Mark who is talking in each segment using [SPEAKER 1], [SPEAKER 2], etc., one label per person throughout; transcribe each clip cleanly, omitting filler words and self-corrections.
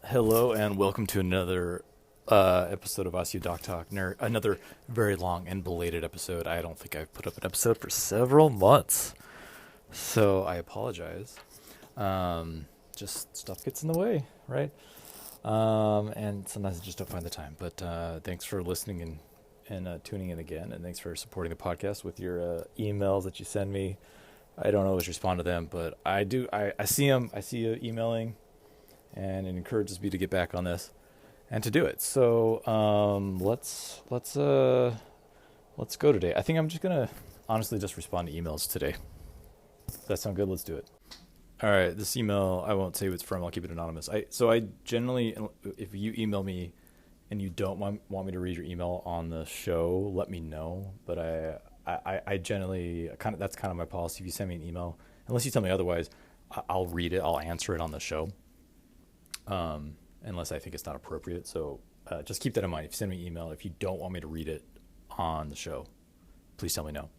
[SPEAKER 1] Hello and welcome to another episode of Asio Doc Talk. Another very long and belated episode. I don't think I've put up an episode for several months, so I apologize. Just stuff gets in the way, right? And sometimes I just don't find the time. But thanks for listening and tuning in again, and thanks for supporting the podcast with your emails that you send me. I don't always respond to them, but I do. I see them. I see you emailing, and it encourages me to get back on this and to do it. So let's go today. I think I'm just gonna honestly just respond to emails today. Does that sound good? Let's do it. All right, this email, I won't say who it's from. I'll keep it anonymous. I generally, if you email me and you don't want me to read your email on the show, let me know. But I generally that's kind of my policy. If you send me an email, unless you tell me otherwise, I'll read it. I'll answer it on the show. Unless I think it's not appropriate. So just keep that in mind. If you send me an email, if you don't want me to read it on the show, please tell me no.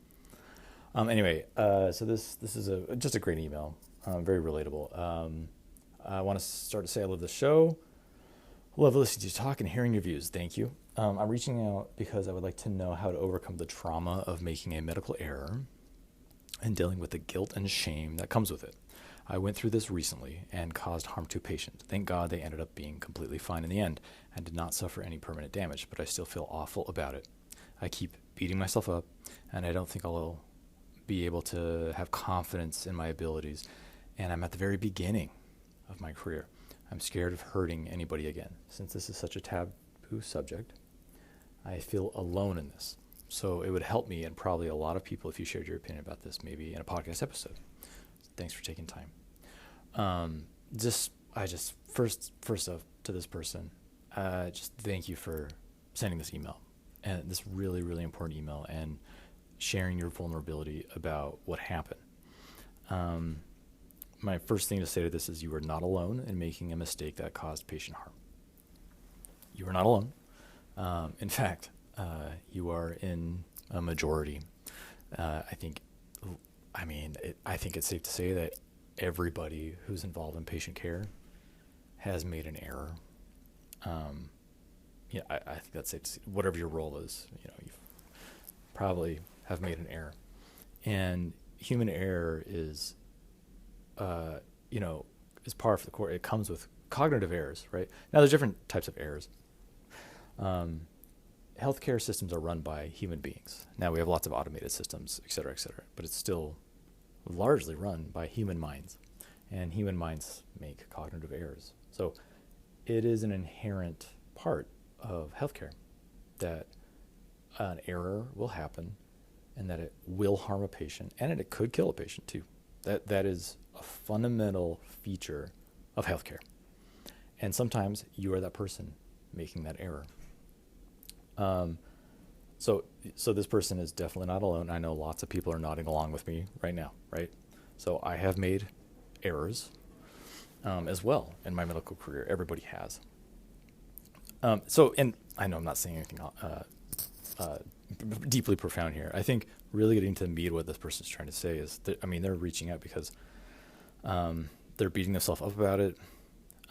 [SPEAKER 1] Anyway, so this is just a great email, very relatable. I want to start to say I love the show. Love listening to you talk and hearing your views. Thank you. I'm reaching out because I would like to know how to overcome the trauma of making a medical error and dealing with the guilt and shame that comes with it. I went through this recently and caused harm to a patient. Thank God they ended up being completely fine in the end and did not suffer any permanent damage, but I still feel awful about it. I keep beating myself up, and I don't think I'll be able to have confidence in my abilities, and I'm at the very beginning of my career. I'm scared of hurting anybody again. Since this is such a taboo subject, I feel alone in this. So it would help me and probably a lot of people if you shared your opinion about this, maybe in a podcast episode. Thanks for taking time. First off, to this person, just thank you for sending this email, and this really, really important email, and sharing your vulnerability about what happened. My first thing to say to this is you are not alone in making a mistake that caused patient harm. You are not alone. In fact, you are in a majority. I think it's safe to say that everybody who's involved in patient care has made an error. I think that's safe to say. Whatever your role is, you probably have made an error. And human error is par for the course. It comes with cognitive errors, right? Now, there's different types of errors. Healthcare systems are run by human beings. Now, we have lots of automated systems, et cetera, but it's still largely run by human minds, and human minds make cognitive errors. So it is an inherent part of healthcare that an error will happen and that it will harm a patient, and it could kill a patient too. That is a fundamental feature of healthcare. And sometimes you are that person making that error. So this person is definitely not alone. I know lots of people are nodding along with me right now, right? So I have made errors as well in my medical career. Everybody has. And I know I'm not saying anything deeply profound here. I think really getting to the meat of what this person is trying to say is they're reaching out because they're beating themselves up about it,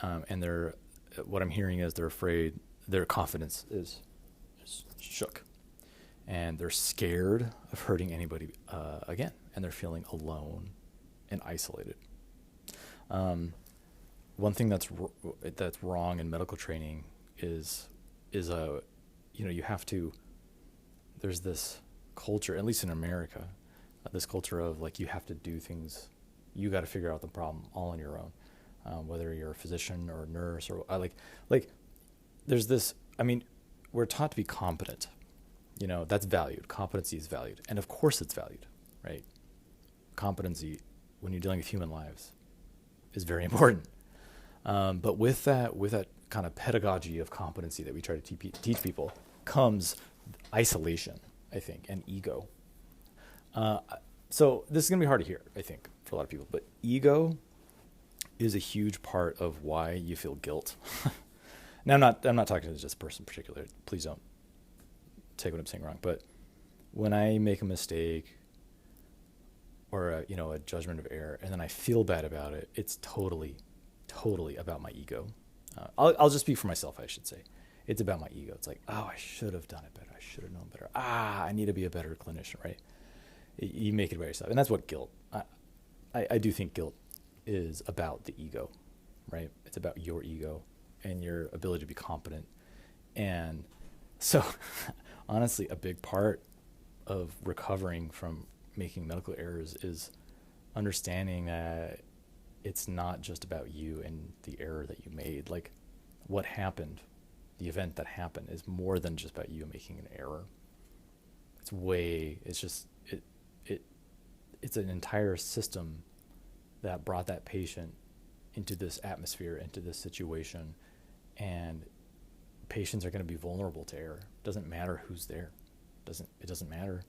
[SPEAKER 1] and what I'm hearing is they're afraid their confidence is shook, and they're scared of hurting anybody again, and they're feeling alone and isolated. One thing that's wrong in medical training is you have to. There's this culture, at least in America, this culture of you have to do things. You got to figure out the problem all on your own, whether you're a physician or a nurse or there's this. We're taught to be competent. That's valued. Competency is valued, and of course it's valued, right? Competency, when you're dealing with human lives, is very important. But with that kind of pedagogy of competency that we try to teach people comes isolation, I think, and ego. So this is going to be hard to hear, I think, for a lot of people. But ego is a huge part of why you feel guilt. Now, I'm not talking to this person in particular. Please don't take what I'm saying wrong. But when I make a mistake or a judgment of error, and then I feel bad about it, it's totally about my ego. I'll just speak for myself, I should say. It's about my ego. It's like, oh, I should have done it better. I should have known better. I need to be a better clinician, right? You make it about yourself. And that's what guilt, I do think guilt is about the ego, right? It's about your ego and your ability to be competent. And so honestly, a big part of recovering from making medical errors is understanding that it's not just about you and the error that you made. Like, what happened, the event that happened, is more than just about you making an error. It's an entire system that brought that patient into this atmosphere, into this situation, and patients are going to be vulnerable to error. It doesn't matter who's there. It doesn't matter.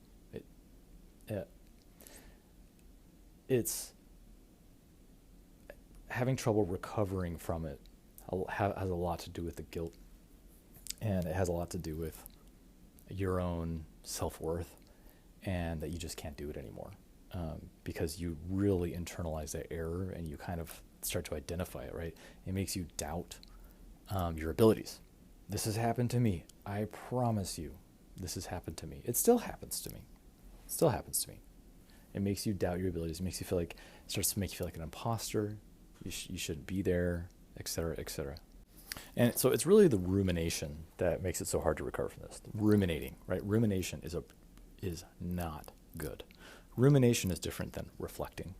[SPEAKER 1] It's having trouble recovering from it has a lot to do with the guilt, and it has a lot to do with your own self-worth, and that you just can't do it anymore, because you really internalize that error and you kind of start to identify it, right? It makes you doubt your abilities. This has happened to me. I promise you, this has happened to me. It still happens to me. It makes you doubt your abilities. It makes you feel like, starts to make you feel like an imposter. You shouldn't be there, et cetera, et cetera. And so it's really the rumination that makes it so hard to recover from this. Ruminating, right? Rumination is not good. Rumination is different than reflecting.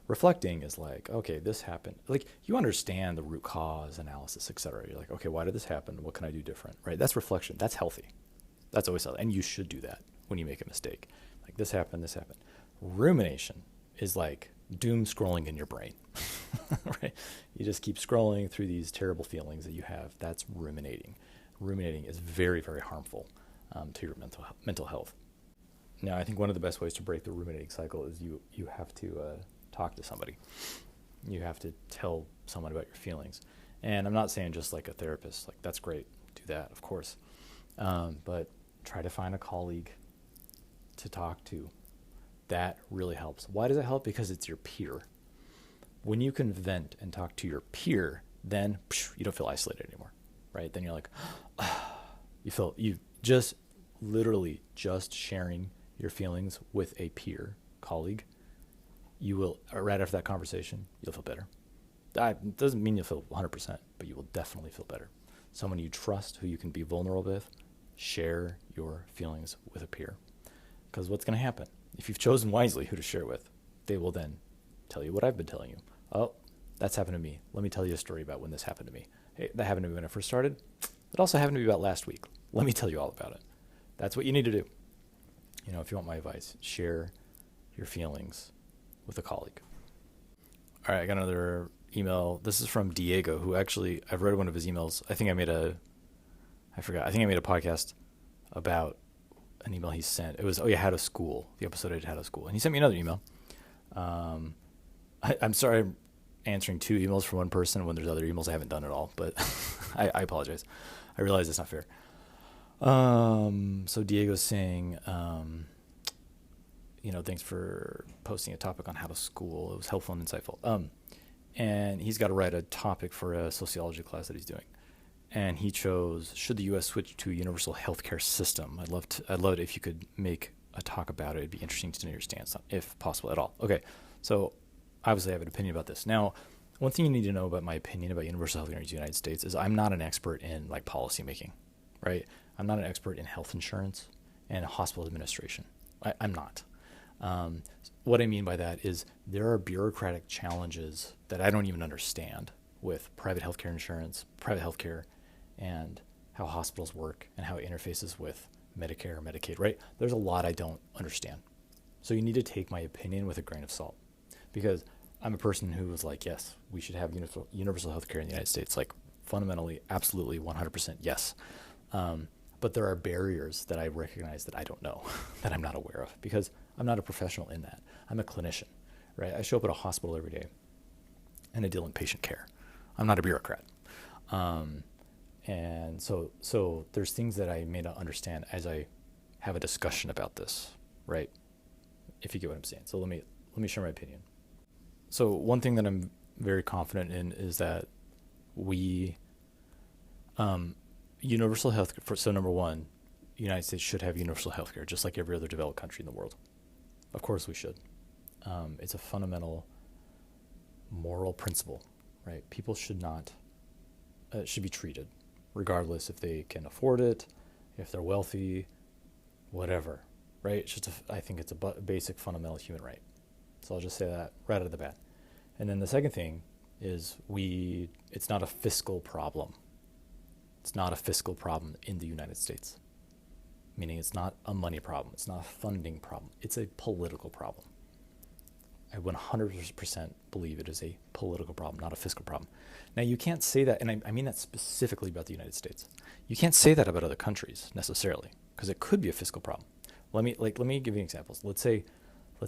[SPEAKER 1] Reflecting is like, okay, this happened. Like, you understand the root cause analysis, et cetera. You're like, okay, why did this happen? What can I do different, right? That's reflection. That's healthy. That's always healthy. And you should do that when you make a mistake. Like, this happened. Rumination is like doom scrolling in your brain, right? You just keep scrolling through these terrible feelings that you have. That's ruminating. Ruminating is very, very harmful to your mental health. Now, I think one of the best ways to break the ruminating cycle is you have to talk to somebody. You have to tell someone about your feelings. And I'm not saying just like a therapist. Like, that's great. Do that, of course. But try to find a colleague to talk to. That really helps. Why does it help? Because it's your peer. When you can vent and talk to your peer, then you don't feel isolated anymore, right? Then you're like, you just literally just sharing your feelings with a peer colleague. You will, right after that conversation, you'll feel better. That doesn't mean you'll feel 100%, but you will definitely feel better. Someone you trust, who you can be vulnerable with, share your feelings with a peer. Because what's going to happen? If you've chosen wisely who to share with, they will then tell you what I've been telling you. Oh, that's happened to me. Let me tell you a story about when this happened to me. Hey, that happened to me when I first started. It also happened to me about last week. Let me tell you all about it. That's what you need to do. If you want my advice, share your feelings with a colleague. All right, I got another email. This is from Diego, who actually, I've read one of his emails. I think I made a podcast about an email he sent. It was, How to School, the episode I did How to School. And he sent me another email. I'm sorry I'm answering two emails from one person when there's other emails I haven't done at all, but I apologize. I realize it's not fair. So Diego's saying, thanks for posting a topic on How to School. It was helpful and insightful. And he's got to write a topic for a sociology class that he's doing. And he chose, should the U.S. switch to a universal healthcare system? I'd love it if you could make a talk about it. It'd be interesting to know your stance, if possible at all. Okay, so obviously I have an opinion about this. Now, one thing you need to know about my opinion about universal healthcare in the United States is I'm not an expert in policy making, right? I'm not an expert in health insurance and hospital administration. I'm not. What I mean by that is there are bureaucratic challenges that I don't even understand with private healthcare insurance, private healthcare, and how hospitals work and how it interfaces with Medicare or Medicaid, right? There's a lot I don't understand. So you need to take my opinion with a grain of salt, because I'm a person who was like, yes, we should have universal healthcare in the United States. Like, fundamentally, absolutely, 100% yes. But there are barriers that I recognize that I don't know, that I'm not aware of, because I'm not a professional in that. I'm a clinician, right? I show up at a hospital every day and I deal in patient care. I'm not a bureaucrat. And so there's things that I may not understand as I have a discussion about this, right? If you get what I'm saying. So let me share my opinion. So one thing that I'm very confident in is that we Universal health. So number one, the United States should have universal health care, just like every other developed country in the world. Of course, we should. It's a fundamental moral principle, right? People should not should be treated, regardless if they can afford it, if they're wealthy, whatever, right? It's just I think it's a basic fundamental human right. So I'll just say that right out of the bat. And then the second thing is it's not a fiscal problem. It's not a fiscal problem in the United States, meaning it's not a money problem. It's not a funding problem. It's a political problem. I 100% believe it is a political problem, not a fiscal problem. Now, you can't say that, and I mean that specifically about the United States. You can't say that about other countries necessarily, because it could be a fiscal problem. Let me give you examples. Let's say, a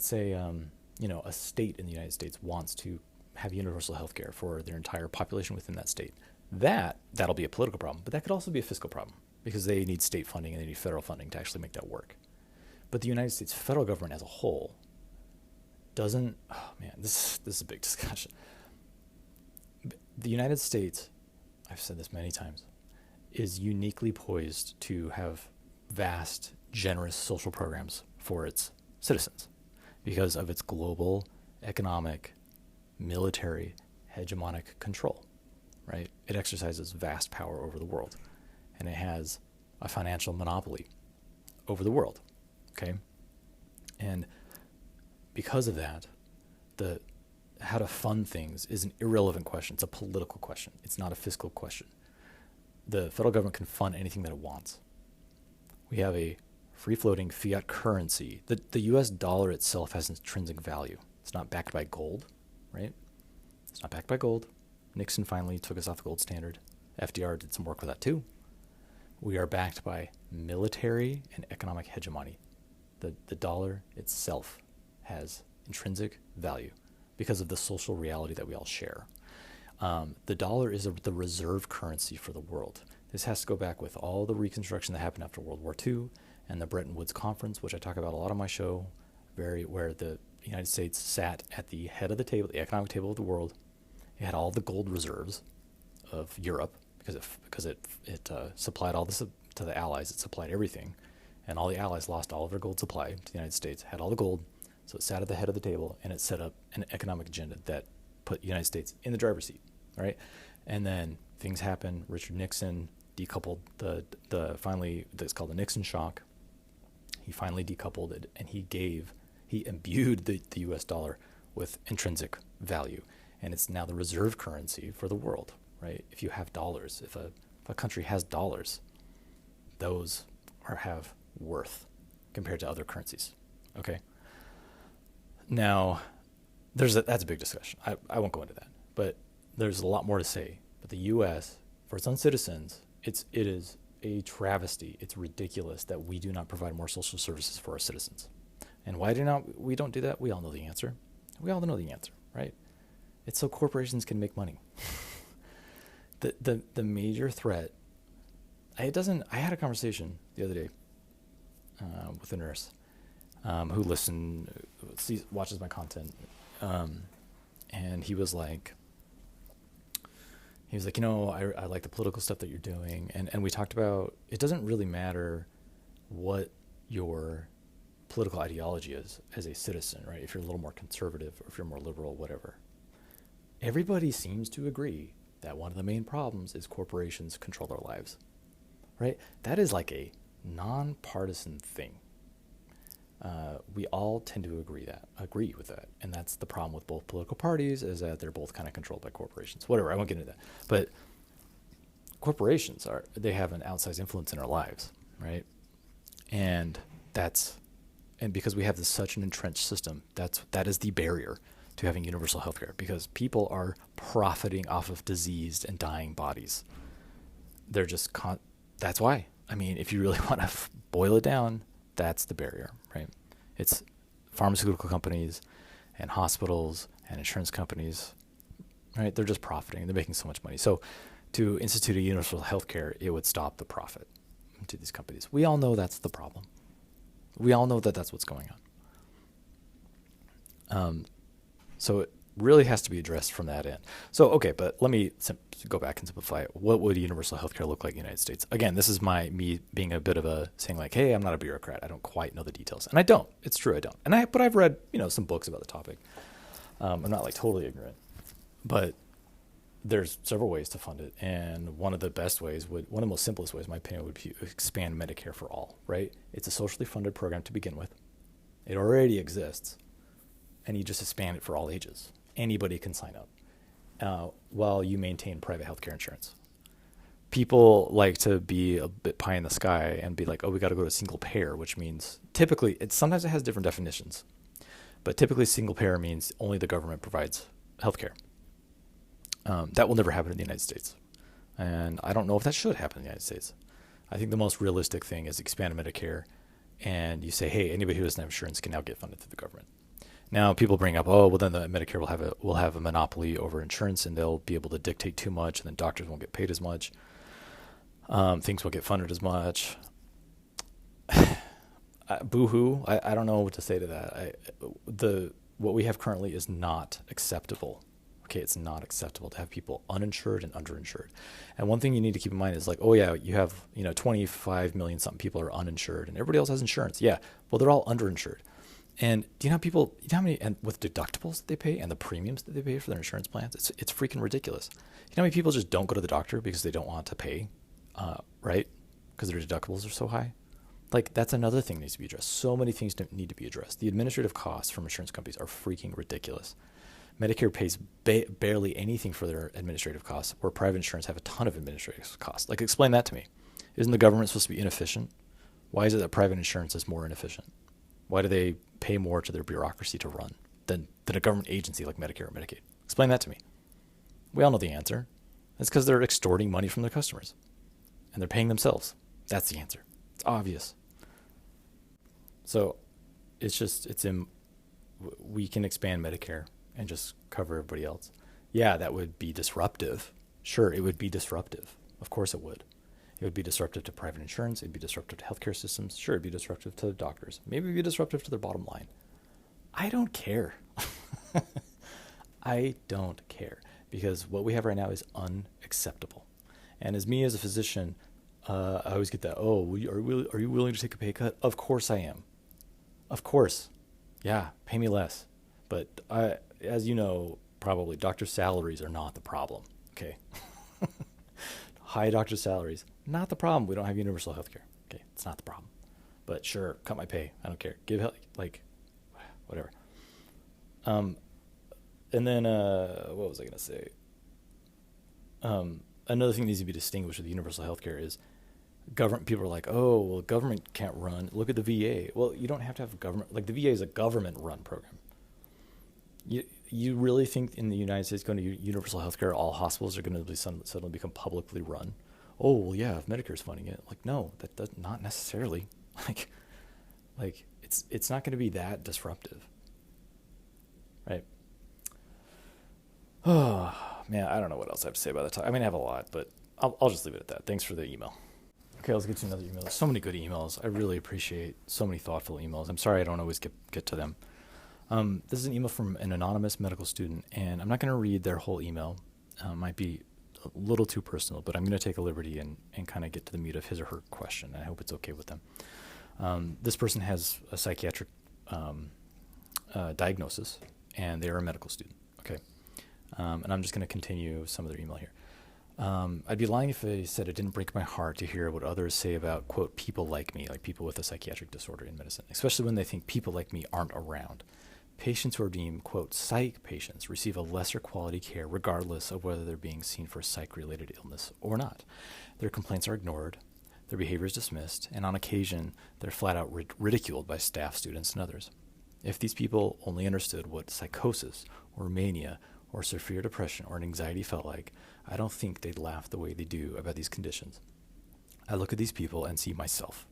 [SPEAKER 1] state in the United States wants to have universal health care for their entire population within that state. That'll be a political problem, but that could also be a fiscal problem because they need state funding and they need federal funding to actually make that work. But the United States federal government as a whole doesn't. Oh man, this is a big discussion. The United States, I've said this many times, is uniquely poised to have vast, generous social programs for its citizens because of its global economic, military, hegemonic control, right? It exercises vast power over the world, and it has a financial monopoly over the world, okay? And because of that, how to fund things is an irrelevant question. It's a political question. It's not a fiscal question. The federal government can fund anything that it wants. We have a free-floating fiat currency. The U.S. dollar itself has intrinsic value. It's not backed by gold, right? It's not backed by gold. Nixon finally took us off the gold standard. FDR did some work with that too. We are backed by military and economic hegemony. The dollar itself has intrinsic value because of the social reality that we all share. The dollar is the reserve currency for the world. This has to go back with all the reconstruction that happened after World War II and the Bretton Woods Conference, which I talk about a lot on my show, where the United States sat at the head of the table, the economic table of the world. It had all the gold reserves of Europe because it supplied all this to the Allies. It supplied everything, and all the Allies lost all of their gold supply to the United States. Had all the gold, so it sat at the head of the table, and it set up an economic agenda that put the United States in the driver's seat, right? And then things happened. Richard Nixon decoupled finally, it's called the Nixon shock. He finally decoupled it, and he imbued the U.S. dollar with intrinsic value, and it's now the reserve currency for the world, right? If you have dollars, if a country has dollars, those have worth compared to other currencies, okay? Now, that's a big discussion. I won't go into that, but there's a lot more to say. But the U.S., for its own citizens, it is a travesty. It's ridiculous that we do not provide more social services for our citizens. And why we don't do that? We all know the answer. We all know the answer, right? It's so corporations can make money. The major threat. I had a conversation the other day with a nurse who watches my content, and he was like, I like the political stuff that you're doing, and we talked about it doesn't really matter what your political ideology is as a citizen, right? If you're a little more conservative or if you're more liberal, whatever. Everybody seems to agree that one of the main problems is corporations control our lives, right? That is like a nonpartisan thing. We all tend to agree with that. And that's the problem with both political parties, is that they're both kind of controlled by corporations. Whatever, I won't get into that. But corporations they have an outsized influence in our lives, right? And because we have such an entrenched system, that is the barrier to having universal healthcare, because people are profiting off of diseased and dying bodies. They're just that's why. I mean, if you really want to boil it down, that's the barrier, right? It's pharmaceutical companies and hospitals and insurance companies, right? They're just profiting. They're making so much money. So to institute a universal healthcare, it would stop the profit to these companies. We all know that's the problem. We all know that that's what's going on. So really has to be addressed from that end. So, okay, but let me go back and simplify it. What would universal healthcare look like in the United States? Again, this is me being a bit of a saying like, hey, I'm not a bureaucrat. I don't quite know the details. And I don't. It's true, I don't. But I've read, some books about the topic. I'm not like totally ignorant. But there's several ways to fund it. And one of the most simplest ways, in my opinion, would be expand Medicare for all, right? It's a socially funded program to begin with. It already exists. And you just expand it for all ages. Anybody can sign up while you maintain private healthcare insurance. People like to be a bit pie in the sky and be like, oh, we got to go to single payer, which means sometimes it has different definitions. But typically single payer means only the government provides healthcare. That will never happen in the United States. And I don't know if that should happen in the United States. I think the most realistic thing is expand Medicare and you say, hey, anybody who doesn't have insurance can now get funded through the government. Now people bring up, oh, well then the Medicare will have a monopoly over insurance and they'll be able to dictate too much and then doctors won't get paid as much. Things won't get funded as much. Boo-hoo. I don't know what to say to that. What we have currently is not acceptable. Okay, it's not acceptable to have people uninsured and underinsured. And one thing you need to keep in mind is like, oh yeah, you have 25 million something people are uninsured and everybody else has insurance. Yeah, well they're all underinsured. And do you know how many, and with deductibles that they pay and the premiums that they pay for their insurance plans, it's freaking ridiculous. You know how many people just don't go to the doctor because they don't want to pay, right? Because their deductibles are so high. Like that's another thing that needs to be addressed. So many things need to be addressed. The administrative costs from insurance companies are freaking ridiculous. Medicare pays barely anything for their administrative costs, where private insurance have a ton of administrative costs. Like explain that to me. Isn't the government supposed to be inefficient? Why is it that private insurance is more inefficient? Why do they pay more to their bureaucracy to run than a government agency like Medicare or Medicaid? Explain that to me. We all know the answer. It's because they're extorting money from their customers. And they're paying themselves. That's the answer. It's obvious. So we can expand Medicare and just cover everybody else. Yeah, that would be disruptive. Sure, it would be disruptive. Of course it would. It would be disruptive to private insurance. It'd be disruptive to healthcare systems. Sure, it'd be disruptive to doctors. Maybe it'd be disruptive to their bottom line. I don't care. I don't care because what we have right now is unacceptable. And as a physician, I always get that, oh, are you willing to take a pay cut? Of course I am. Of course. Yeah, pay me less. But as you know, probably doctor salaries are not the problem. Okay. High doctor salaries, not the problem. We don't have universal health care. Okay, it's not the problem. But sure, cut my pay. I don't care. Give help, like, whatever. And then what was I gonna say? Another thing that needs to be distinguished with universal health care is government. People are like, oh, well, government can't run. Look at the VA. Well, you don't have to have government. Like the VA is a government-run program. You really think in the United States going to universal healthcare, all hospitals are going to be suddenly become publicly run? Oh, well, yeah, if Medicare's funding it. Like, no, that does not necessarily. Like it's not going to be that disruptive, right? Oh man, I don't know what else I have to say about that. I mean, I have a lot, but I'll just leave it at that. Thanks for the email. Okay, let's get to another email. There's so many good emails. I really appreciate so many thoughtful emails. I'm sorry I don't always get to them. This is an email from an anonymous medical student, and I'm not going to read their whole email. It might be a little too personal, but I'm going to take a liberty and kind of get to the meat of his or her question. I hope it's okay with them. This person has a psychiatric diagnosis, and they're a medical student. Okay, and I'm just going to continue some of their email here. I'd be lying if I said it didn't break my heart to hear what others say about, quote, people like me, like people with a psychiatric disorder in medicine, especially when they think people like me aren't around. Patients who are deemed, quote, psych patients receive a lesser quality care regardless of whether they're being seen for a psych-related illness or not. Their complaints are ignored, their behavior is dismissed, and on occasion, they're flat out ridiculed by staff, students, and others. If these people only understood what psychosis or mania or severe depression or anxiety felt like, I don't think they'd laugh the way they do about these conditions. I look at these people and see myself.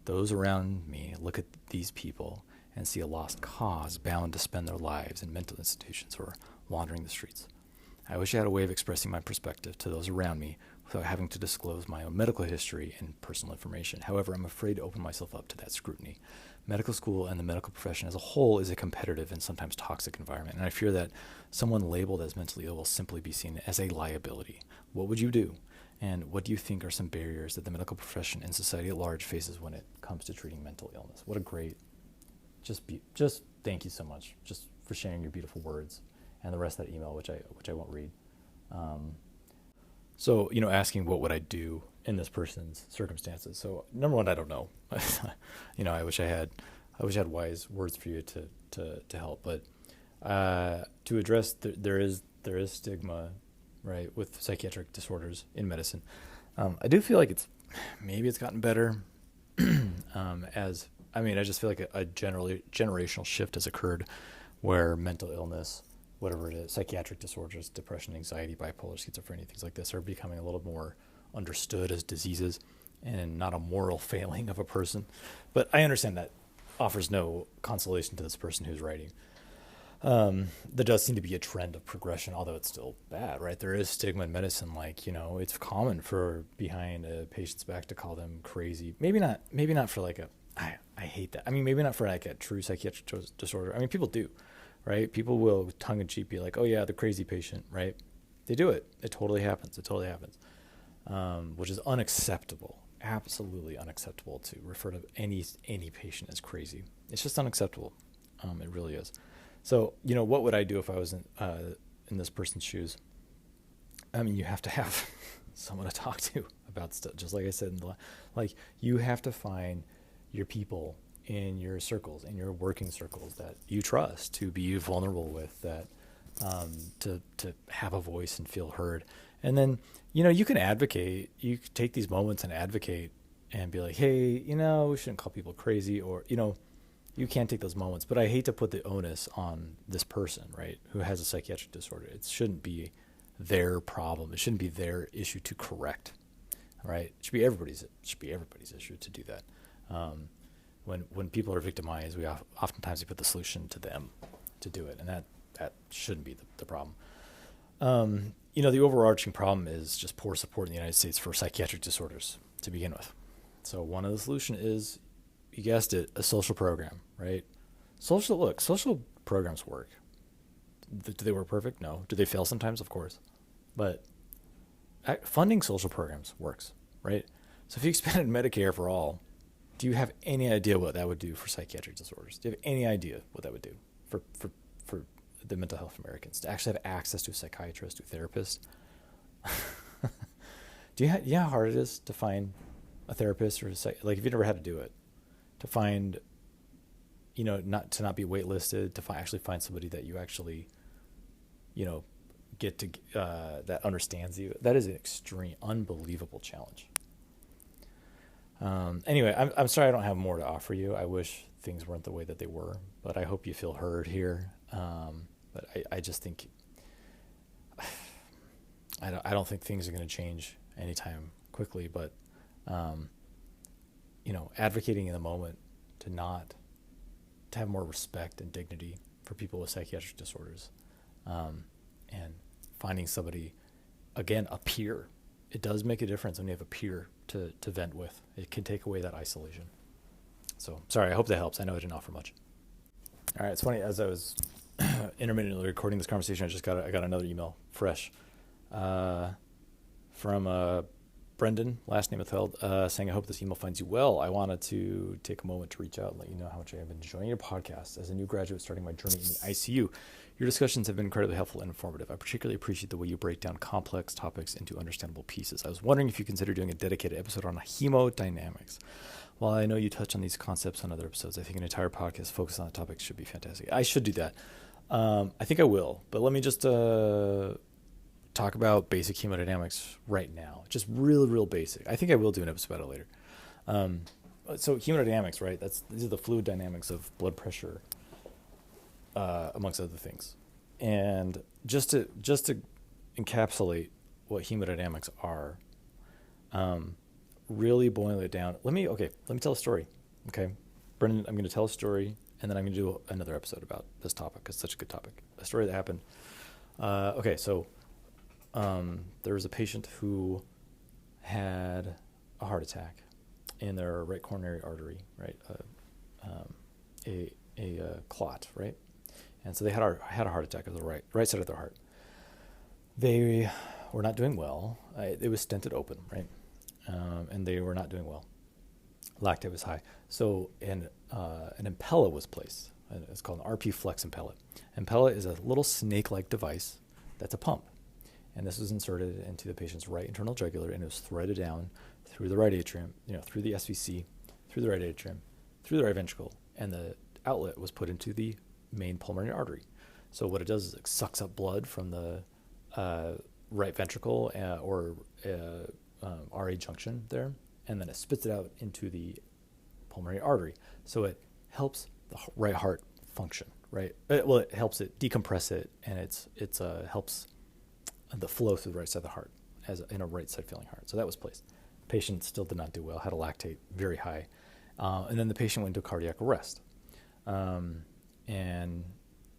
[SPEAKER 1] Those around me look at these people and see a lost cause bound to spend their lives in mental institutions or wandering the streets. I wish I had a way of expressing my perspective to those around me without having to disclose my own medical history and personal information. However, I'm afraid to open myself up to that scrutiny. Medical school and the medical profession as a whole is a competitive and sometimes toxic environment, and I fear that someone labeled as mentally ill will simply be seen as a liability. What would you do? And what do you think are some barriers that the medical profession and society at large faces when it comes to treating mental illness? What a great, just thank you so much just for sharing your beautiful words and the rest of that email, which I won't read. So, asking what would I do in this person's circumstances. So number one, I don't know. I wish I had wise words for you to help, but to address there is stigma, right, with psychiatric disorders in medicine. I do feel like it's gotten better. I just feel like a generational shift has occurred where mental illness, whatever it is, psychiatric disorders, depression, anxiety, bipolar, schizophrenia, things like this are becoming a little more understood as diseases and not a moral failing of a person. But I understand that offers no consolation to this person who's writing. There does seem to be a trend of progression, although it's still bad, right? There is stigma in medicine, it's common for behind a patient's back to call them crazy. Maybe not for I hate that. Maybe not for a true psychiatric disorder. People do, right? People will tongue in cheek be like, oh yeah, the crazy patient, right? They do it. It totally happens. Which is unacceptable. Absolutely unacceptable to refer to any patient as crazy. It's just unacceptable. It really is. So, what would I do if I was in this person's shoes? You have to have someone to talk to about stuff. Just like I said, you have to find your people in your circles, in your working circles that you trust to be vulnerable with, that to have a voice and feel heard. And then, you can advocate. You can take these moments and advocate and be like, hey, we shouldn't call people crazy, or, you can't take those moments. But I hate to put the onus on this person, right, who has a psychiatric disorder. It shouldn't be their problem. It shouldn't be their issue to correct, right? It should be everybody's issue to do that. When people are victimized, we oftentimes put the solution to them to do it, and that shouldn't be the problem. The overarching problem is just poor support in the United States for psychiatric disorders to begin with. So one of the solution is, you guessed it, a social program, right? Social programs work. Do they work perfect? No. Do they fail sometimes? Of course. But funding social programs works, right? So if you expanded Medicare for all, do you have any idea what that would do for psychiatric disorders? Do you have any idea what that would do for the mental health of Americans, to actually have access to a psychiatrist, to a therapist? Do you know how hard it is to find a therapist, or if you've never had to do it, to find, not be waitlisted, to actually find somebody that you actually, get to, that understands you? That is an extreme, unbelievable challenge. Anyway, I'm sorry I don't have more to offer you. I wish things weren't the way that they were, but I hope you feel heard here. But I just think, I don't think things are going to change anytime quickly, but, advocating in the moment to have more respect and dignity for people with psychiatric disorders, and finding somebody, again, a peer. It does make a difference when you have a peer to vent with. It can take away that isolation. So, sorry, I hope that helps. I know I didn't offer much. All right, it's funny, as I was intermittently recording this conversation, I got another email, fresh, from Brendan, last name withheld, saying, I hope this email finds you well. I wanted to take a moment to reach out and let you know how much I have been enjoying your podcast. As a new graduate starting my journey in the ICU, your discussions have been incredibly helpful and informative. I particularly appreciate the way you break down complex topics into understandable pieces. I was wondering if you consider doing a dedicated episode on hemodynamics. While I know you touch on these concepts on other episodes, I think an entire podcast focused on the topic should be fantastic. I should do that. I think I will, but let me just talk about basic hemodynamics right now. Just real basic. I think I will do an episode about it later. So hemodynamics, right? These are the fluid dynamics of blood pressure, amongst other things. And just to encapsulate what hemodynamics are, really boiling it down. Let me tell a story. Okay, Brendan, I'm going to tell a story, and then I'm going to do another episode about this topic. It's such a good topic. A story that happened. So there was a patient who had a heart attack in their right coronary artery, right? A clot, right? And so they had a heart attack of the right side of their heart. They were not doing well. It was stented open, right? And they were not doing well. Lactate was high. So an impella was placed. It's called an RP Flex impella. Impella is a little snake-like device that's a pump. And this was inserted into the patient's right internal jugular, and it was threaded down through the right atrium, through the SVC, through the right atrium, through the right ventricle, and the outlet was put into the main pulmonary artery. So what it does is it sucks up blood from the right ventricle or RA junction there, and then it spits it out into the pulmonary artery. So it helps the right heart function, right? It helps it decompress it, and it helps the flow through the right side of the heart in a right side feeling heart. So that was placed. Patient still did not do well, had a lactate very high. And then the patient went into cardiac arrest and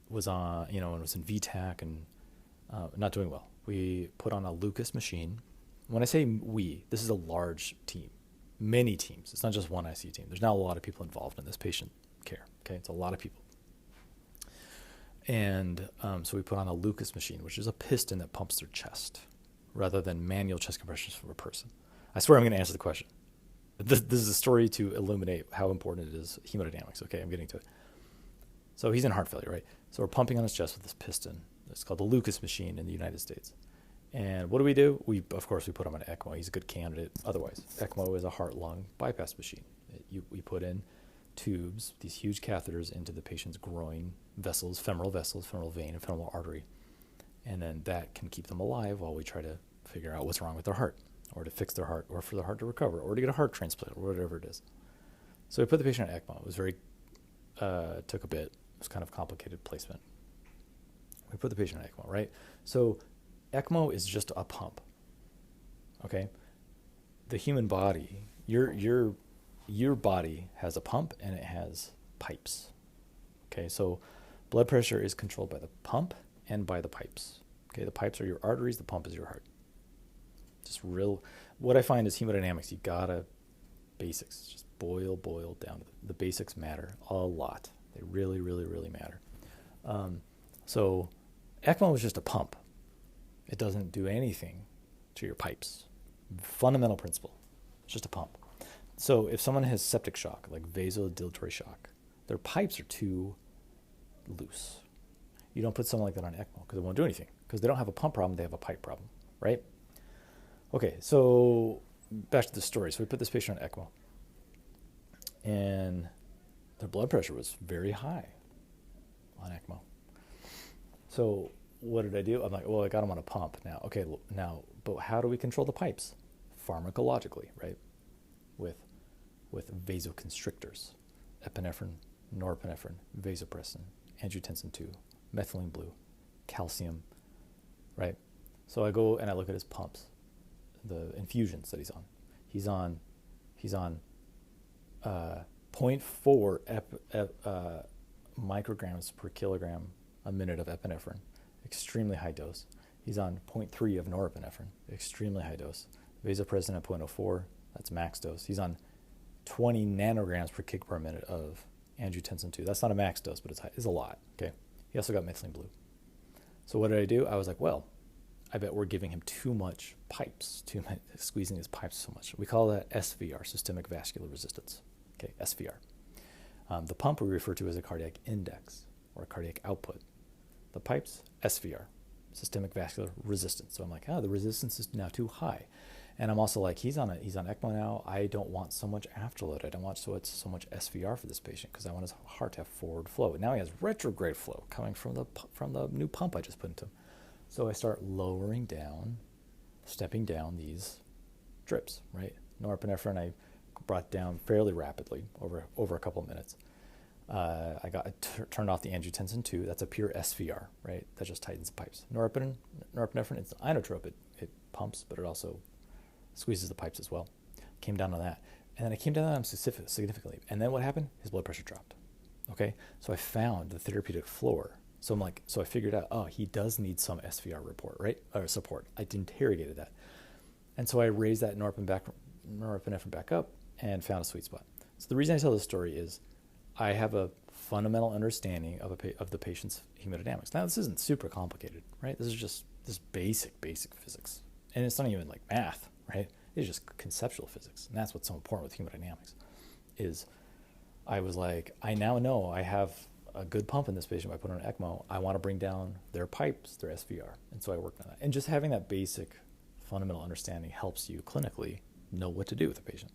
[SPEAKER 1] was on, and was in VTAC and not doing well. We put on a Lucas machine. When I say we, this is a large team, many teams. It's not just one ICU team. There's now a lot of people involved in this patient care. Okay, it's a lot of people. And so we put on a Lucas machine, which is a piston that pumps their chest rather than manual chest compressions from a person. I swear I'm going to answer the question. This is a story to illuminate how important it is, hemodynamics. Okay, I'm getting to it. So he's in heart failure, right? So we're pumping on his chest with this piston. It's called the Lucas machine in the United States. And what do? We put him on ECMO. He's a good candidate. Otherwise, ECMO is a heart-lung bypass machine. We put in tubes, these huge catheters into the patient's groin vessels, femoral vein, and femoral artery. And then that can keep them alive while we try to figure out what's wrong with their heart, or to fix their heart, or for the heart to recover, or to get a heart transplant, or whatever it is. So we put the patient on ECMO. It was took a bit. It was kind of complicated placement. We put the patient on ECMO, right? So ECMO is just a pump, okay? The human body, your body has a pump and it has pipes, okay? So blood pressure is controlled by the pump and by the pipes, okay? The pipes are your arteries, the pump is your heart. What I find is hemodynamics, you gotta basics, just boil down. The basics matter a lot. They really, really, really matter. So ECMO is just a pump. It doesn't do anything to your pipes. Fundamental principle. It's just a pump. So if someone has septic shock, like vasodilatory shock, their pipes are too loose. You don't put someone like that on ECMO because it won't do anything. Because they don't have a pump problem, they have a pipe problem, right? Okay, so back to the story. So we put this patient on ECMO. And their blood pressure was very high on ECMO. So what did I do? I'm like, well, I got him on a pump now. Okay, but how do we control the pipes? Pharmacologically, right? With vasoconstrictors, epinephrine, norepinephrine, vasopressin, angiotensin II, methylene blue, calcium, right? So I go and I look at his pumps, the infusions that he's on. He's on 0.4 micrograms per kilogram a minute of epinephrine, extremely high dose. He's on 0.3 of norepinephrine, extremely high dose. Vasopressin at 0.04, that's max dose. He's on 20 nanograms per kg per minute of angiotensin II. That's not a max dose, but it's a lot. Okay. He also got methylene blue. So what did I do? I was like, well, I bet we're giving him too much pipes, squeezing his pipes so much. We call that SVR, systemic vascular resistance. Okay, SVR. The pump we refer to as a cardiac index or a cardiac output. The pipes, SVR, systemic vascular resistance. So I'm like, the resistance is now too high. And I'm also like, he's on ECMO now. I don't want so much afterload. I don't want so much SVR for this patient because I want his heart to have forward flow. Now he has retrograde flow coming from the new pump I just put into him. So I start stepping down these drips, right? Norepinephrine I brought down fairly rapidly over a couple of minutes. I turned off the angiotensin II. That's a pure SVR, right? That just tightens the pipes. Norepinephrine, it's inotrope. It pumps, but it also squeezes the pipes as well. Came down to that. And then I came down on him significantly. And then what happened? His blood pressure dropped. Okay? So I found the therapeutic floor. So I figured out, he does need some SVR report, right? Or support. I interrogated that. And so I raised that norepinephrine back up and found a sweet spot. So the reason I tell this story is I have a fundamental understanding of the patient's hemodynamics. Now, this isn't super complicated, right? This is just this basic physics. And it's not even like math, right? It's just conceptual physics. And that's what's so important with hemodynamics is I was like, I now know I have a good pump in this patient. I put on an ECMO. I want to bring down their pipes, their SVR. And so I worked on that. And just having that basic fundamental understanding helps you clinically know what to do with the patient.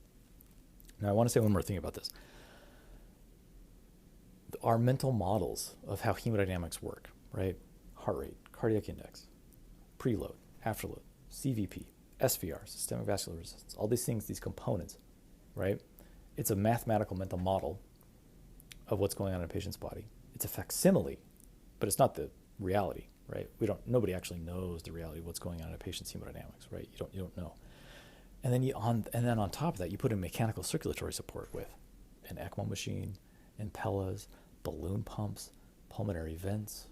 [SPEAKER 1] Now, I want to say one more thing about this. Our mental models of how hemodynamics work, right? Heart rate, cardiac index, preload, afterload, CVP, SVR, systemic vascular resistance, all these things, these components, right? It's a mathematical mental model of what's going on in a patient's body. It's a facsimile, but it's not the reality, right? Nobody actually knows the reality of what's going on in a patient's hemodynamics, right? You don't know. And then on top of that, you put in mechanical circulatory support with an ECMO machine, impellas, balloon pumps, pulmonary vents,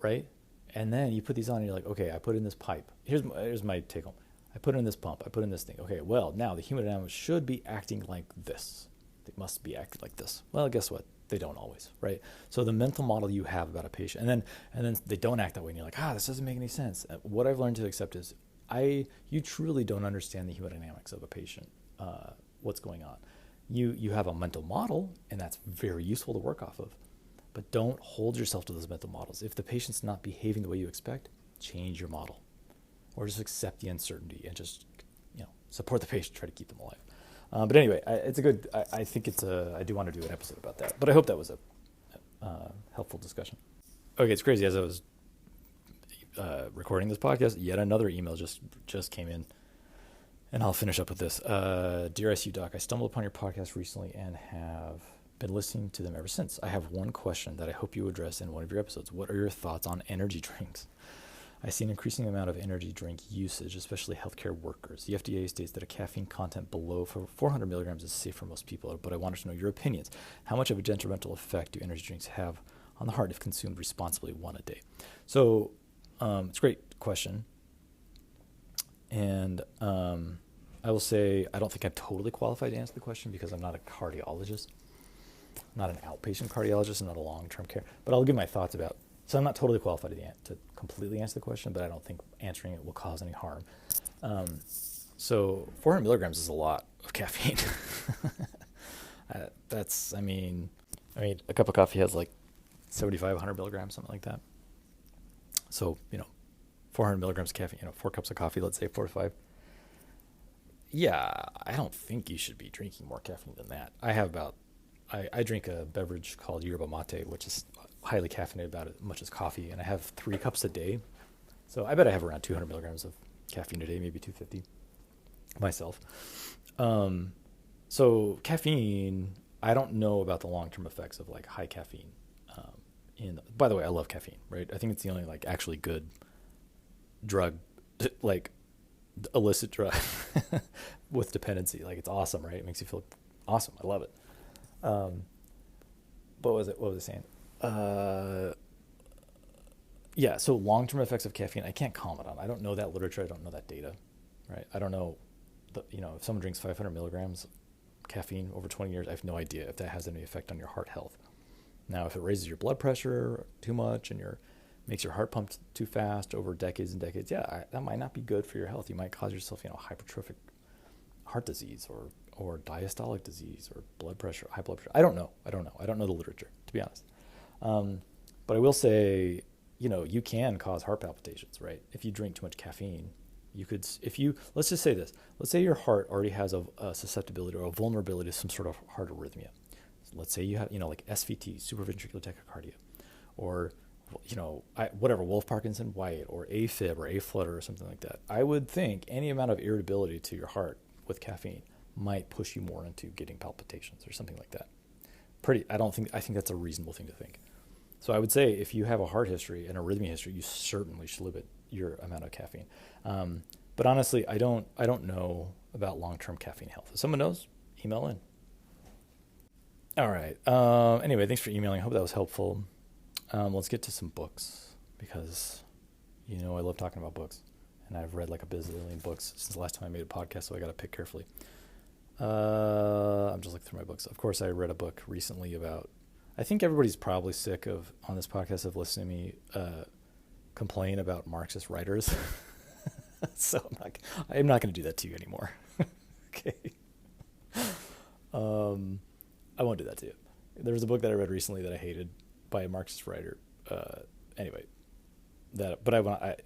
[SPEAKER 1] right? And then you put these on and you're like, okay, I put in this pipe. Here's my take home. I put in this pump. I put in this thing. Okay, well, now the hemodynamics should be acting like this. They must be acting like this. Well, guess what? They don't always, right? So the mental model you have about a patient, and then they don't act that way, and you're like, this doesn't make any sense. What I've learned to accept is you truly don't understand the hemodynamics of a patient, what's going on. You have a mental model, and that's very useful to work off of, but don't hold yourself to those mental models. If the patient's not behaving the way you expect, change your model, or just accept the uncertainty and just support the patient, try to keep them alive. But anyway, it's a good. I think I do want to do an episode about that. But I hope that was a helpful discussion. Okay, it's crazy. As I was recording this podcast, yet another email just came in, and I'll finish up with this. Dear ICU Doc, I stumbled upon your podcast recently and have been listening to them ever since. I have one question that I hope you address in one of your episodes. What are your thoughts on energy drinks? I see an increasing amount of energy drink usage, especially healthcare workers. The FDA states that a caffeine content below 400 milligrams is safe for most people, but I wanted to know your opinions. How much of a detrimental effect do energy drinks have on the heart if consumed responsibly, one a day? So it's a great question. And I will say I don't think I'm totally qualified to answer the question because I'm not a cardiologist. I'm not an outpatient cardiologist. I'm not a long-term care. But I'll give my thoughts about. So I'm not totally qualified to completely answer the question, but I don't think answering it will cause any harm. So 400 milligrams is a lot of caffeine. I mean, a cup of coffee has like 7,500 milligrams, something like that. So, 400 milligrams of caffeine, 4 cups of coffee, let's say 4 to 5. Yeah, I don't think you should be drinking more caffeine than that. I drink a beverage called yerba mate, which is highly caffeinated, about as much as coffee, and I have 3 cups a day. So I bet I have around 200 milligrams of caffeine a day, maybe 250 myself. So caffeine, I don't know about the long-term effects of like high caffeine. By the way, I love caffeine, right? I think it's the only like actually good drug, like illicit drug with dependency. Like it's awesome, right? It makes you feel awesome. I love it. What was I saying? Yeah, so long-term effects of caffeine, I can't comment on. I don't know that literature. I don't know that data, right? I don't know, if someone drinks 500 milligrams caffeine over 20 years, I have no idea if that has any effect on your heart health. Now, if it raises your blood pressure too much and makes your heart pump too fast over decades and decades, that might not be good for your health. You might cause yourself, hypertrophic heart disease or diastolic disease or high blood pressure. I don't know. I don't know the literature, to be honest. But I will say, you can cause heart palpitations, right? If you drink too much caffeine, let's just say this. Let's say your heart already has a susceptibility or a vulnerability to some sort of heart arrhythmia. Let's say you have, like SVT, supraventricular tachycardia, or, whatever, Wolff-Parkinson-White, or AFib or AFlutter or something like that. I would think any amount of irritability to your heart with caffeine might push you more into getting palpitations or something like that. I think that's a reasonable thing to think. So I would say if you have a heart history and arrhythmia history, you certainly should limit your amount of caffeine. But honestly, I don't know about long-term caffeine health. If someone knows, email in. All right. Anyway, thanks for emailing. I hope that was helpful. Let's get to some books because, I love talking about books. and I've read like a bazillion books since the last time I made a podcast, so I got to pick carefully. I'm just looking through my books. Of course, I read a book recently about, I think everybody's probably sick of, on this podcast, of listening to me complain about Marxist writers. So I'm not going to do that to you anymore. Okay. I won't do that to you. There was a book that I read recently that I hated by a Marxist writer. Anyway,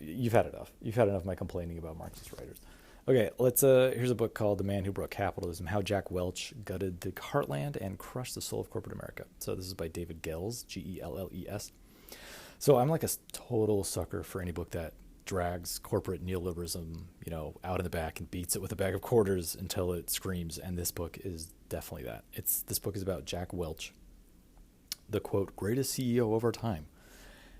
[SPEAKER 1] you've had enough. You've had enough of my complaining about Marxist writers. Okay, here's a book called The Man Who Broke Capitalism, How Jack Welch Gutted the Heartland and Crushed the Soul of Corporate America. So this is by David Gelles, Gelles. So I'm like a total sucker for any book that drags corporate neoliberalism, out in the back and beats it with a bag of quarters until it screams. And this book is definitely that. This book is about Jack Welch, the quote, greatest CEO of our time.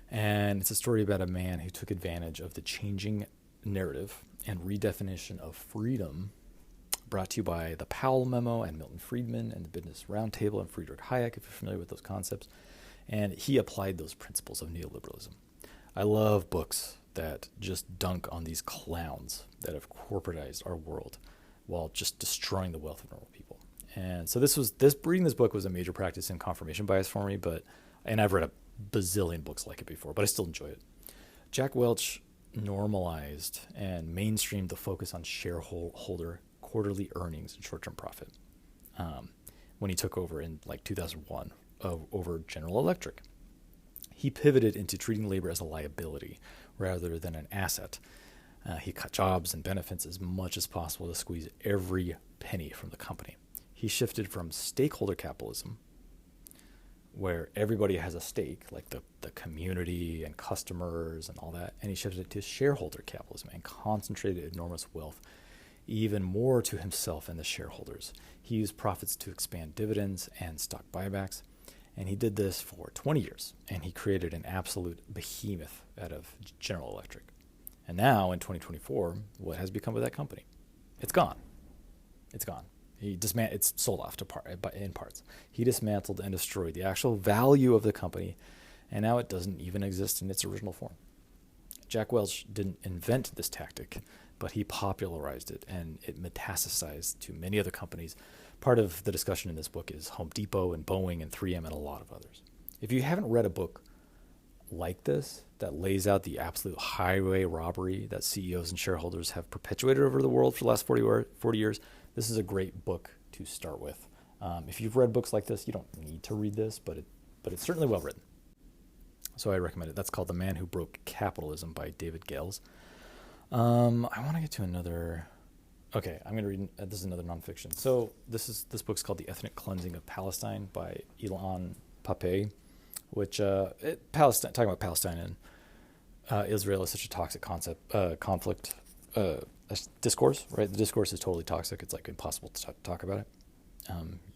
[SPEAKER 1] And it's a story about a man who took advantage of the changing narrative and redefinition of freedom brought to you by the Powell Memo and Milton Friedman and the Business Roundtable and Friedrich Hayek, if you're familiar with those concepts. And he applied those principles of neoliberalism. I love books that just dunk on these clowns that have corporatized our world while just destroying the wealth of normal people. And so reading this book was a major practice in confirmation bias for me, and I've read a bazillion books like it before, but I still enjoy it. Jack Welch normalized and mainstreamed the focus on shareholder quarterly earnings and short-term profit when he took over in 2001 over General Electric. He pivoted into treating labor as a liability rather than an asset. He cut jobs and benefits as much as possible to squeeze every penny from the company. He shifted from stakeholder capitalism, where everybody has a stake, like the community and customers and all that, and he shifted it to shareholder capitalism and concentrated enormous wealth even more to himself and the shareholders. He used profits to expand dividends and stock buybacks, and he did this for 20 years, and he created an absolute behemoth out of General Electric. And now, in 2024, what has become of that company? It's gone. It's gone. It's sold off in parts. He dismantled and destroyed the actual value of the company, and now it doesn't even exist in its original form. Jack Welch didn't invent this tactic, but he popularized it, and it metastasized to many other companies. Part of the discussion in this book is Home Depot and Boeing and 3M and a lot of others. If you haven't read a book like this that lays out the absolute highway robbery that CEOs and shareholders have perpetuated over the world for the last 40 years, this is a great book to start with. If you've read books like this, you don't need to read this, but it's certainly well written. So I recommend it. That's called The Man Who Broke Capitalism by David Gelles. I want to get to another. Okay, I'm going to read. This is another nonfiction. So this book's called The Ethnic Cleansing of Palestine by Ilan Pappe, which talking about Palestine and Israel is such a toxic conflict discourse, right? The discourse is totally toxic. It's impossible to talk about it.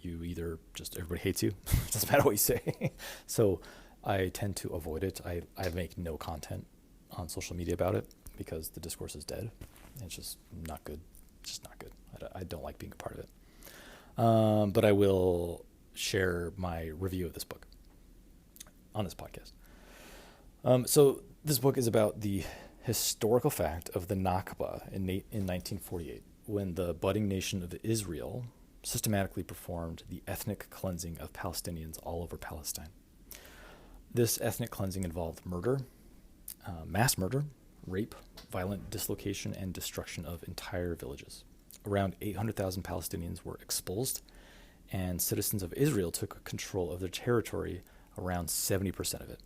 [SPEAKER 1] You either everybody hates you. It doesn't matter what you say. So I tend to avoid it. I make no content on social media about it because the discourse is dead. It's just not good. It's just not good. I don't like being a part of it. But I will share my review of this book on this podcast. So this book is about the historical fact of the Nakba in 1948, when the budding nation of Israel systematically performed the ethnic cleansing of Palestinians all over Palestine. This ethnic cleansing involved murder, mass murder, rape, violent dislocation, and destruction of entire villages. Around 800,000 Palestinians were expulsed, and citizens of Israel took control of their territory, around 70% of it.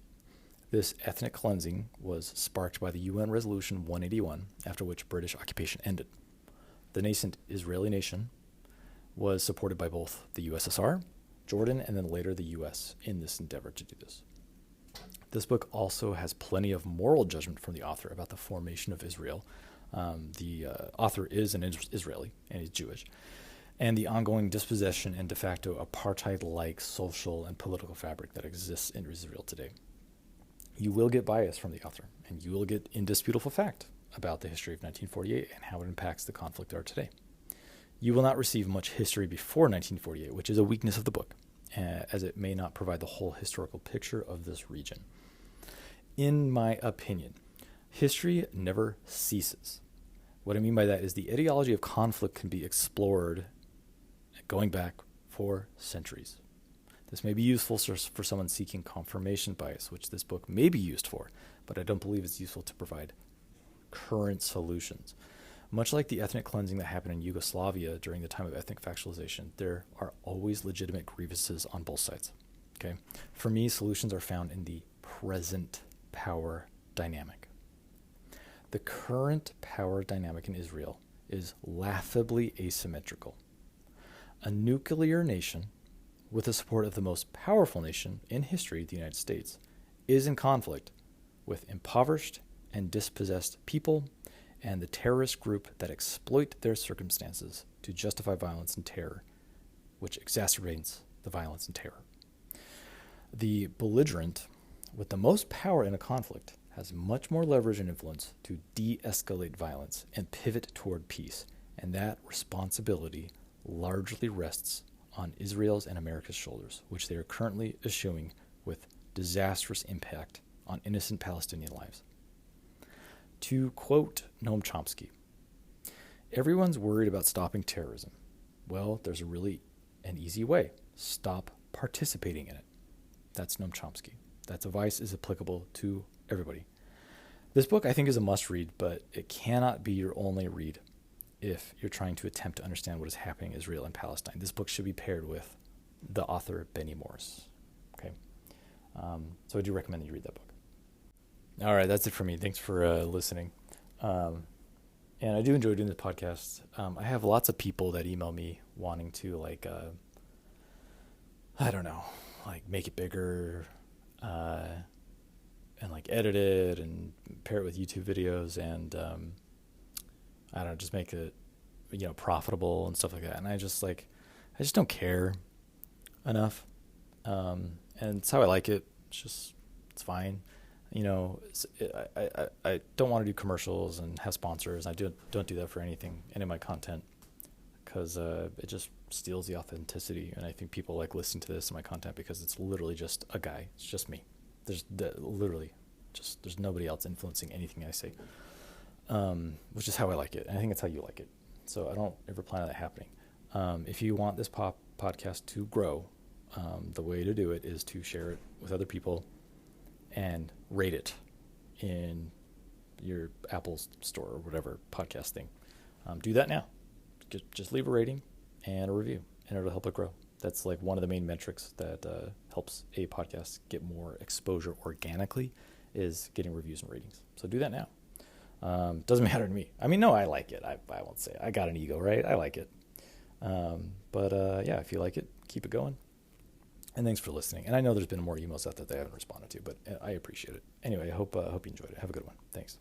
[SPEAKER 1] This ethnic cleansing was sparked by the UN Resolution 181, after which British occupation ended. The nascent Israeli nation was supported by both the USSR, Jordan, and then later the US in this endeavor to do this. This book also has plenty of moral judgment from the author about the formation of Israel. The author is an Israeli, and he's Jewish, and the ongoing dispossession and de facto apartheid-like social and political fabric that exists in Israel today. You will get bias from the author, and you will get indisputable fact about the history of 1948 and how it impacts the conflict there today. You will not receive much history before 1948, which is a weakness of the book, as it may not provide the whole historical picture of this region. In my opinion, history never ceases. What I mean by that is the etiology of conflict can be explored going back for centuries. This may be useful for someone seeking confirmation bias, which this book may be used for, but I don't believe it's useful to provide current solutions. Much like the ethnic cleansing that happened in Yugoslavia during the time of ethnic factualization, there are always legitimate grievances on both sides. Okay? For me, solutions are found in the present power dynamic. The current power dynamic in Israel is laughably asymmetrical. A nuclear nation, with the support of the most powerful nation in history, the United States, is in conflict with impoverished and dispossessed people and the terrorist group that exploit their circumstances to justify violence and terror, which exacerbates the violence and terror. The belligerent, with the most power in a conflict, has much more leverage and influence to de-escalate violence and pivot toward peace, and that responsibility largely rests on Israel's and America's shoulders, which they are currently eschewing with disastrous impact on innocent Palestinian lives. To quote Noam Chomsky, everyone's worried about stopping terrorism. Well, there's an easy way. Stop participating in it. That's Noam Chomsky. That advice is applicable to everybody. This book, I think, is a must-read, but it cannot be your only read if you're trying to attempt to understand what is happening in Israel and Palestine. This book should be paired with the author Benny Morris. Okay, so I do recommend that you read that book. All right, that's it for me. Thanks for listening. And I do enjoy doing this podcast. I have lots of people that email me wanting to, I don't know, make it bigger, and edit it and pair it with YouTube videos and I don't know, just make it profitable and stuff like that. And I just don't care enough. And it's how I like it. It's fine. I don't want to do commercials and have sponsors. I don't do that for any of my content because it just steals the authenticity. And I think people like listening to this in my content because it's literally just a guy. It's just me. There's nobody else influencing anything I say, which is how I like it. And I think it's how you like it. So I don't ever plan on that happening. If you want this podcast to grow, the way to do it is to share it with other people and rate it in your Apple store or whatever podcast thing. Do that now. Just leave a rating and a review, and it'll help it grow. That's one of the main metrics that helps a podcast get more exposure organically is getting reviews and ratings. So do that now. Doesn't matter to me. I mean, no, I like it. I won't say I got an ego, right? I like it. But if you like it, keep it going. And thanks for listening. And I know there's been more emails out that they haven't responded to, but I appreciate it. Anyway, I hope you enjoyed it. Have a good one. Thanks.